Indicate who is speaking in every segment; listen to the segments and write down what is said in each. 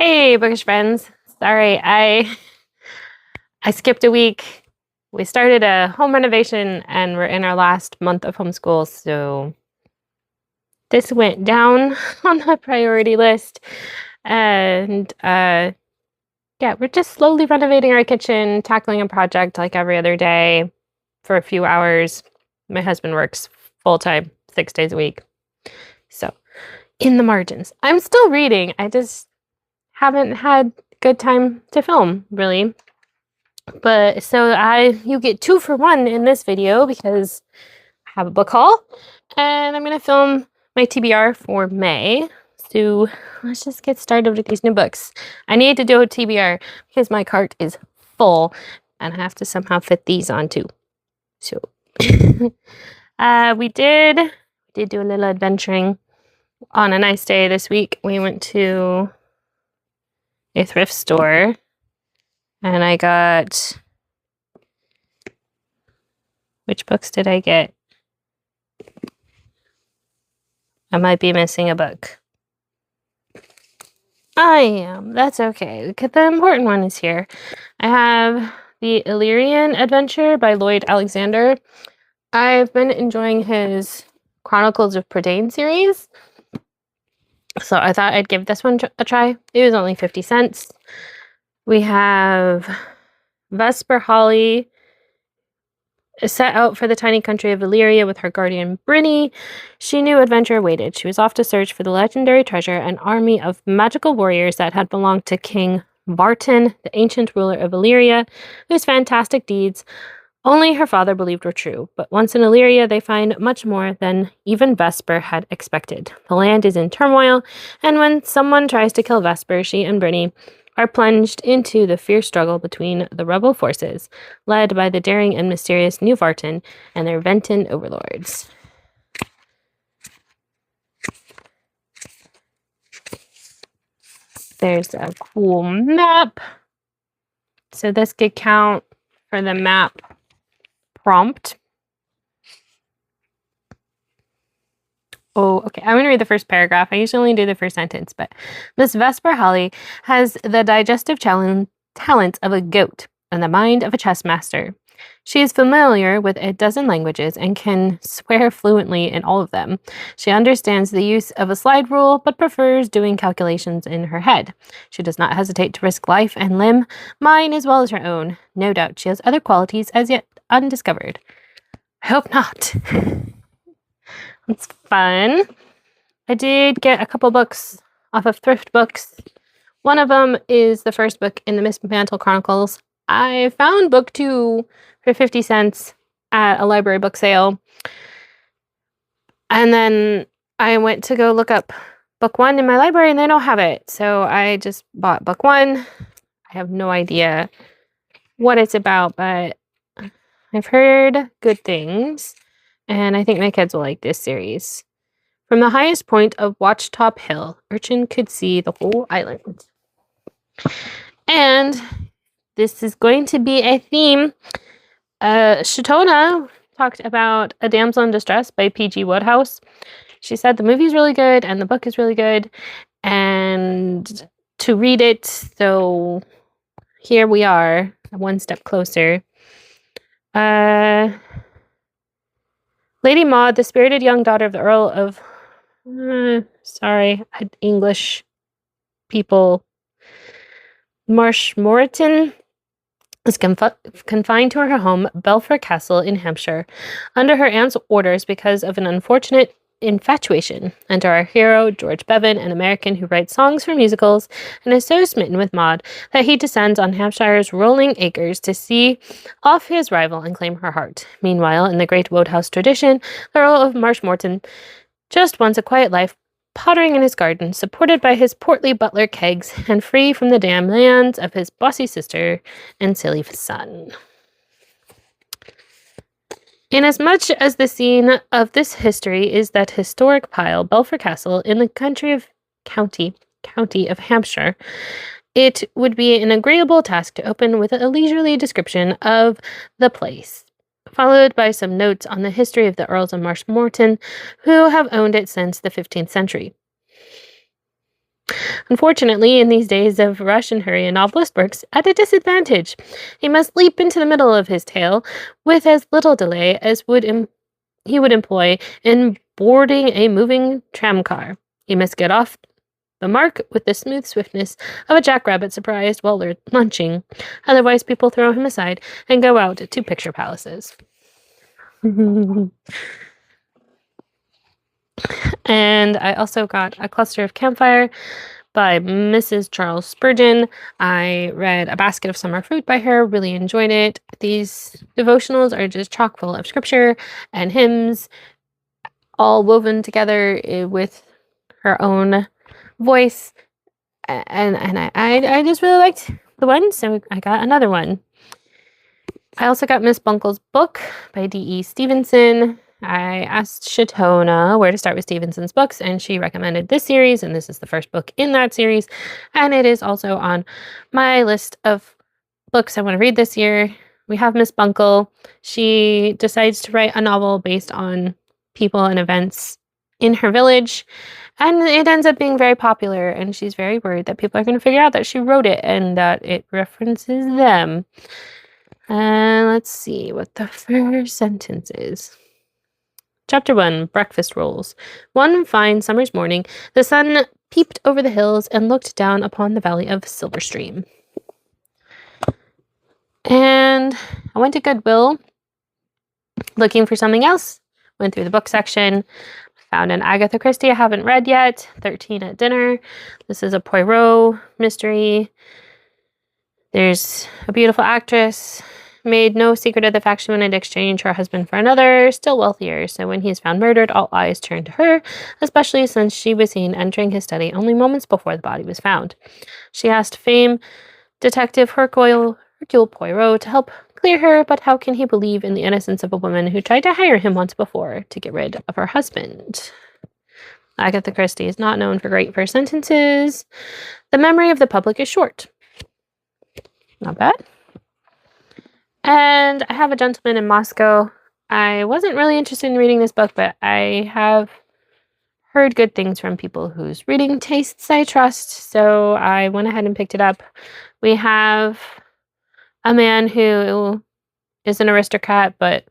Speaker 1: Hey, bookish friends. Sorry, I skipped a week. We started a home renovation and we're in our last month of homeschool, so this went down on the priority list. And yeah, we're just slowly renovating our kitchen, tackling a project like every other day for a few hours. My husband works full-time, 6 days a week. So, in the margins. I'm still reading. I just haven't had good time to film, really. But so you get 2 for 1 in this video because I have a book haul and I'm gonna film my TBR for May. So let's just get started with these new books. I need to do a TBR because my cart is full and I have to somehow fit these on too. So we did do a little adventuring on a nice day this week. We went to a thrift store and I got, which books did I get? I might be missing a book. I am. That's okay, because the important one is here. I have the Illyrian Adventure by Lloyd Alexander. I've been enjoying his Chronicles of Prydain series, so I thought I'd give this one a try. It was only 50 cents. We have Vesper Holly set out for the tiny country of Illyria with her guardian Brynny. She knew adventure awaited. She was off to search for the legendary treasure, an army of magical warriors that had belonged to King Vartan, the ancient ruler of Illyria, whose fantastic deeds only her father believed were true. But once in Illyria, they find much more than even Vesper had expected. The land is in turmoil, and when someone tries to kill Vesper, she and Brynny are plunged into the fierce struggle between the rebel forces, led by the daring and mysterious New Vartan and their Ventan overlords. There's a cool map. So this could count for the map prompt. Oh, okay. I'm going to read the first paragraph. I usually only do the first sentence, but Miss Vesper Holly has the digestive talent of a goat and the mind of a chess master. She is familiar with a dozen languages and can swear fluently in all of them. She understands the use of a slide rule, but prefers doing calculations in her head. She does not hesitate to risk life and limb, mine as well as her own. No doubt she has other qualities as yet undiscovered. I hope not. It's fun. I did get a couple books off of Thrift Books. One of them is the first book in the Miss Mantle Chronicles. I found book 2 for 50 cents at a library book sale. And then I went to go look up book 1 in my library and they don't have it. So I just bought book 1. I have no idea what it's about, but I've heard good things. And I think my kids will like this series. From the highest point of Watchtop Hill, Urchin could see the whole island. And this is going to be a theme. Shatona talked about A Damsel in Distress by P.G. Wodehouse. She said the movie's really good and the book is really good. And to read it, so here we are, one step closer. Lady Maud, the spirited young daughter of the Earl of... English people. Marshmoreton is confined to her home, Belpher Castle in Hampshire, under her aunt's orders because of an unfortunate infatuation. Enter our hero, George Bevan, an American who writes songs for musicals and is so smitten with Maud that he descends on Hampshire's rolling acres to see off his rival and claim her heart. Meanwhile, in the great Wodehouse tradition, the Earl of Marshmoreton just wants a quiet life, pottering in his garden, supported by his portly butler Keggs, and free from the demands of his bossy sister and silly son. Inasmuch as the scene of this history is that historic pile, Belpher Castle, in the county of Hampshire, it would be an agreeable task to open with a leisurely description of the place, followed by some notes on the history of the Earls of Marshmoreton, who have owned it since the 15th century. Unfortunately, in these days of rush and hurry, a novelist works at a disadvantage. He must leap into the middle of his tale with as little delay as he would employ in boarding a moving tramcar. He must get off the mark with the smooth swiftness of a jackrabbit surprised while lunching. Otherwise, people throw him aside and go out to picture palaces. And I also got A Cluster of Campfire by Mrs. Charles Spurgeon. I read A Basket of Summer Fruit by her, really enjoyed it. These devotionals are just chock full of scripture and hymns, all woven together with her own voice. And I just really liked the one, so I got another one. I also got Miss Bunkle's book by D.E. Stevenson. I asked Shatona where to start with Stevenson's books, and she recommended this series, and this is the first book in that series. And it is also on my list of books I want to read this year. We have Miss Bunkle. She decides to write a novel based on people and events in her village, and it ends up being very popular, and she's very worried that people are going to figure out that she wrote it and that it references them. And let's see what the first sentence is. Chapter 1, Breakfast Rolls. One fine summer's morning, the sun peeped over the hills and looked down upon the valley of Silverstream. And I went to Goodwill looking for something else. Went through the book section, found an Agatha Christie I haven't read yet, 13 at Dinner. This is a Poirot mystery. There's a beautiful actress, made no secret of the fact she wanted to exchange her husband for another, still wealthier. So when he is found murdered, all eyes turn to her, especially since she was seen entering his study only moments before the body was found. She asked famed Detective Hercule Poirot to help clear her, but how can he believe in the innocence of a woman who tried to hire him once before to get rid of her husband? Agatha Christie is not known for great first sentences. The memory of the public is short. Not bad. And I have A Gentleman in Moscow. I wasn't really interested in reading this book, but I have heard good things from people whose reading tastes I trust, so I went ahead and picked it up. We have a man who is an aristocrat, but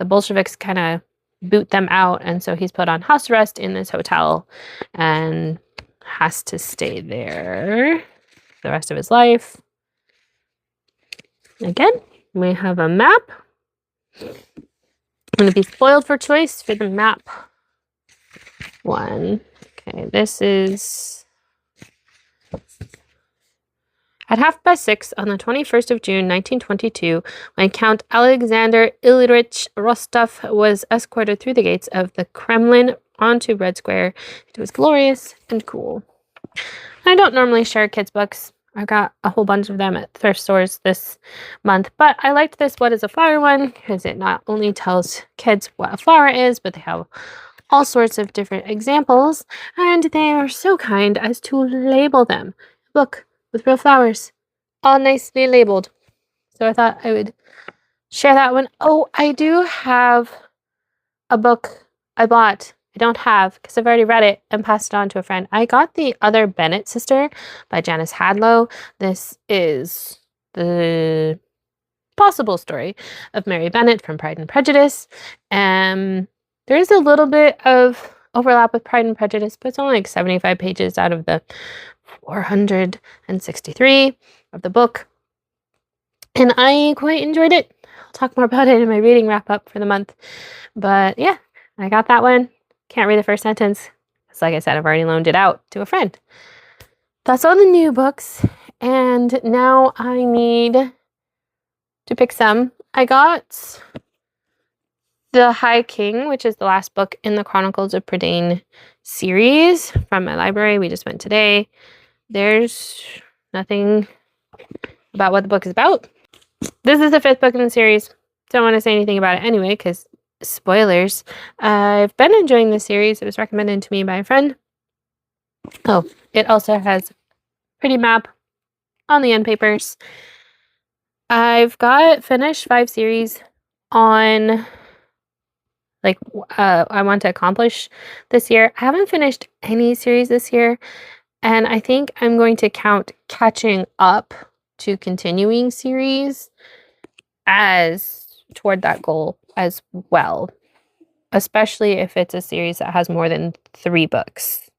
Speaker 1: the Bolsheviks kind of boot them out, and so he's put on house arrest in this hotel and has to stay there the rest of his life. Again, we have a map. I'm going to be spoiled for choice for the map one. Okay, this is at 6:30 on the 21st of June, 1922, when Count Alexander Ilyich Rostov was escorted through the gates of the Kremlin onto Red Square. It was glorious and cool. I don't normally share kids' books. I got a whole bunch of them at thrift stores this month, but I liked this What is a Flower one because it not only tells kids what a flower is, but they have all sorts of different examples, and they are so kind as to label them. Book with real flowers, all nicely labeled. So I thought I would share that one. Oh, I do have a book I bought. I don't have because I've already read it and passed it on to a friend. I got The Other Bennett Sister by Janice Hadlow. This is the possible story of Mary Bennet from Pride and Prejudice. There is a little bit of overlap with Pride and Prejudice, but it's only like 75 pages out of the 463 of the book. And I quite enjoyed it. I'll talk more about it in my reading wrap up for the month. But yeah, I got that one. Can't read the first sentence. Because like I said, I've already loaned it out to a friend. That's all the new books. And now I need to pick some. I got The High King, which is the last book in the Chronicles of Prydain series from my library. We just went today. There's nothing about what the book is about. This is the 5th book in the series. Don't want to say anything about it anyway, because spoilers. I've been enjoying this series. It was recommended to me by a friend. Oh, it also has a pretty map on the end papers. I've got finished 5 series on I want to accomplish this year. I haven't finished any series this year. And I think I'm going to count catching up to continuing series as toward that goal as well, especially if it's a series that has more than 3 books,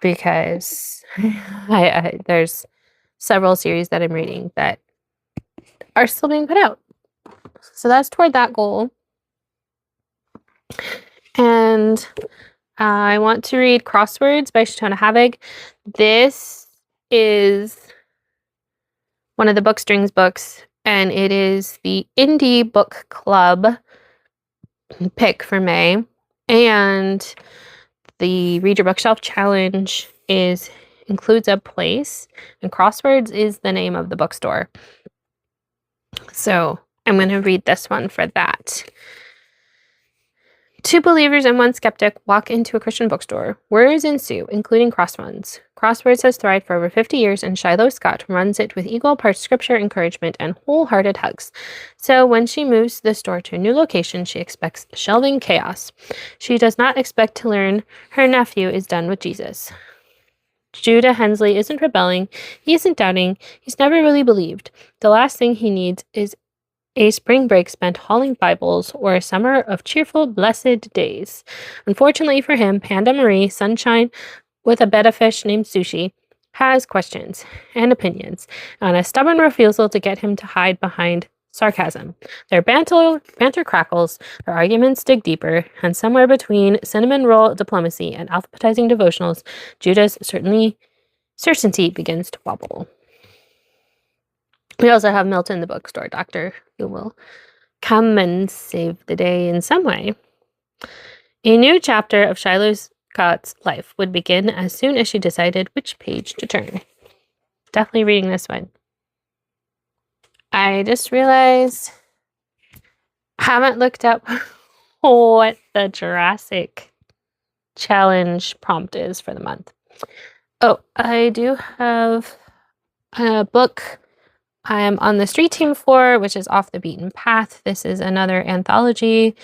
Speaker 1: because there's several series that I'm reading that are still being put out. So that's toward that goal. And I want to read Crosswords by Shatona Havig. This is one of the Bookstrings books, and it is the Indie Book Club pick for May. And the Read Your Bookshelf Challenge includes a place, and Crosswords is the name of the bookstore. So I'm going to read this one for that. 2 believers and 1 skeptic walk into a Christian bookstore. Worries ensue, including crosswords. Crosswords has thrived for over 50 years, and Shiloh Scott runs it with equal parts scripture, encouragement, and wholehearted hugs. So when she moves the store to a new location, she expects shelving chaos. She does not expect to learn her nephew is done with Jesus. Judah Hensley isn't rebelling. He isn't doubting. He's never really believed. The last thing he needs is a spring break spent hauling Bibles or a summer of cheerful, blessed days. Unfortunately for him, Panda Marie, sunshine with a bed of fish named Sushi, has questions and opinions and a stubborn refusal to get him to hide behind sarcasm. Their banter crackles, their arguments dig deeper, and somewhere between cinnamon roll diplomacy and alphabetizing devotionals, Judah's certainty begins to wobble. We also have Milton, the bookstore doctor, who will come and save the day in some way. A new chapter of Shiloh Scott's life would begin as soon as she decided which page to turn. Definitely reading this one. I just realized I haven't looked up what the Jurassic challenge prompt is for the month. Oh, I do have a book I am on the street team for, which is Off the Beaten Path. This is another anthology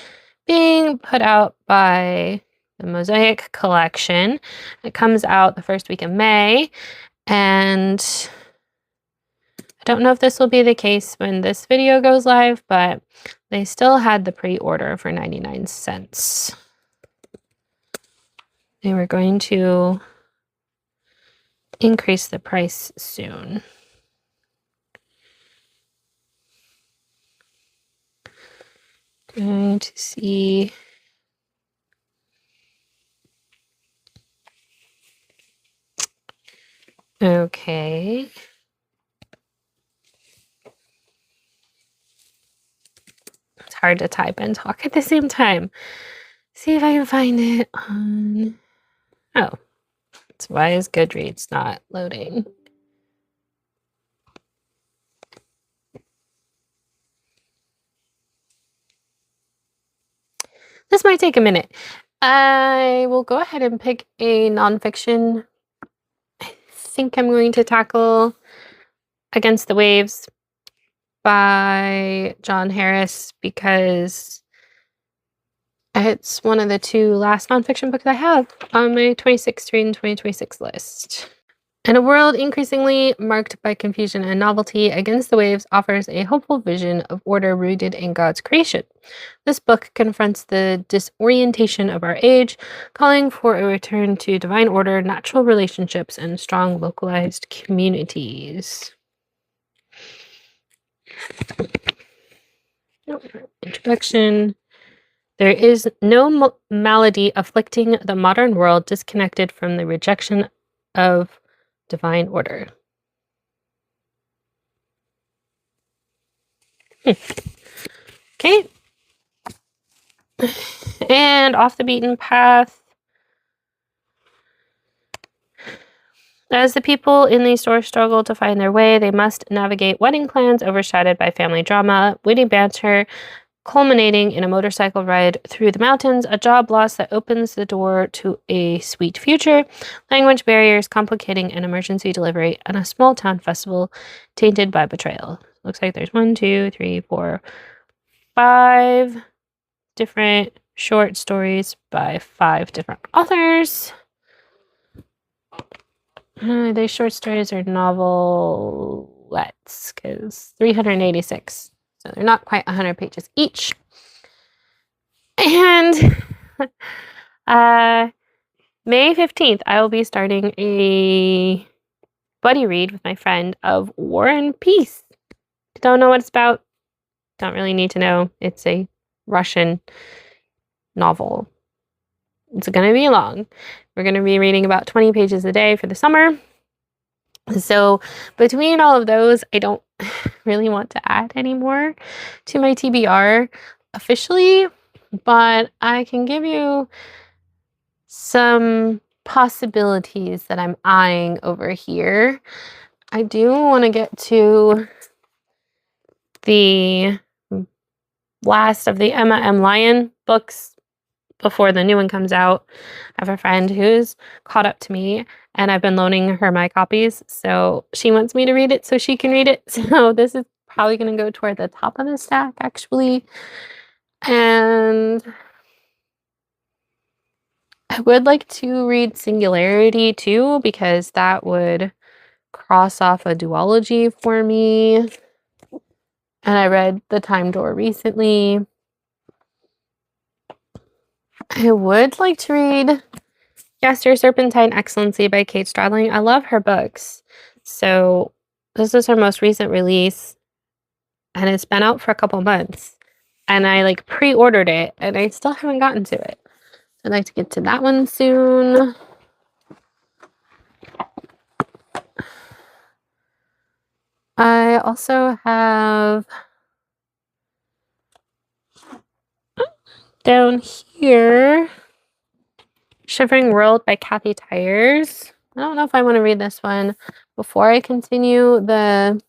Speaker 1: being put out by the Mosaic Collection. It comes out the first week of May, and I don't know if this will be the case when this video goes live, but they still had the pre-order for 99 cents. They were going to increase the price soon. Going to see. Okay. It's hard to type and talk at the same time. See if I can find it on. Oh, so why is Goodreads not loading? This might take a minute. I will go ahead and pick a nonfiction. I think I'm going to tackle Against the Waves by John Harris because it's one of the 2 last nonfiction books I have on my 2026 list. In a world increasingly marked by confusion and novelty, Against the Waves offers a hopeful vision of order rooted in God's creation. This book confronts the disorientation of our age, calling for a return to divine order, natural relationships, and strong localized communities. Introduction. There is no malady afflicting the modern world disconnected from the rejection of divine order. Okay. And Off the Beaten Path. As the people in the store struggle to find their way, they must navigate wedding plans overshadowed by family drama, witty banter, culminating in a motorcycle ride through the mountains, a job loss that opens the door to a sweet future, language barriers complicating an emergency delivery, and a small town festival tainted by betrayal. Looks like there's 1, 2, 3, 4, 5 different short stories by 5 different authors. These short stories are novelettes because 386. So they're not quite 100 pages each. And May 15th, I will be starting a buddy read with my friend of War and Peace. Don't know what it's about. Don't really need to know. It's a Russian novel. It's going to be long. We're going to be reading about 20 pages a day for the summer. So between all of those, I don't really want to add any more to my TBR officially, but I can give you some possibilities that I'm eyeing over here. I do want to get to the last of the Emma M. Lyon books before the new one comes out. I have a friend who's caught up to me, and I've been loaning her my copies, so she wants me to read it so she can read it. So this is probably going to go toward the top of the stack, actually. And I would like to read Singularity too, because that would cross off a duology for me. And I read The Time Door recently. I would like to read Yes, Your Serpentine Excellency by Kate Stradling. I love her books. So this is her most recent release, and it's been out for a couple months. And I pre-ordered it, and I still haven't gotten to it. I'd like to get to that one soon. I also have down here Shivering World by Kathy Tyers. I don't know if I want to read this one before I continue the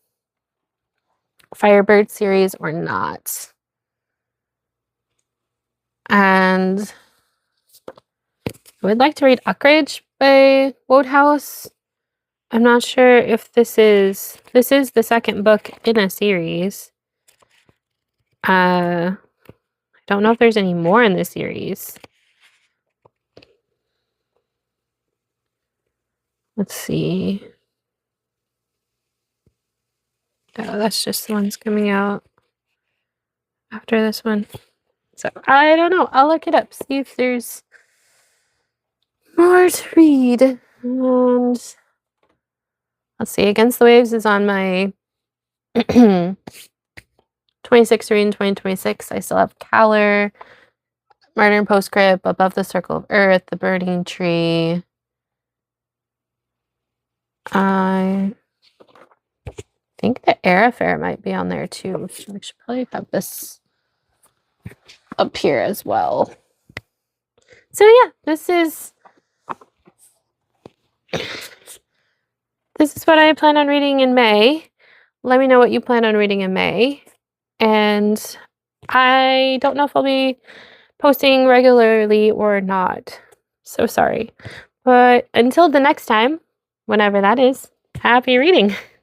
Speaker 1: Firebird series or not. And I would like to read Uckridge by Wodehouse. I'm not sure if this is the second book in a series. I don't know if there's any more in this series. Let's see. Oh, that's just the ones coming out after this one. So I don't know. I'll look it up, see if there's more to read. And let's see. Against the Waves is on my 26 read in 2026. I still have Caller, Murder and Postscript, Above the Circle of Earth, The Burning Tree. I think the Air Affair might be on there too. So I should probably have this up here as well. So yeah, this is what I plan on reading in May. Let me know what you plan on reading in May. And I don't know if I'll be posting regularly or not. So sorry. But until the next time, whenever that is, happy reading.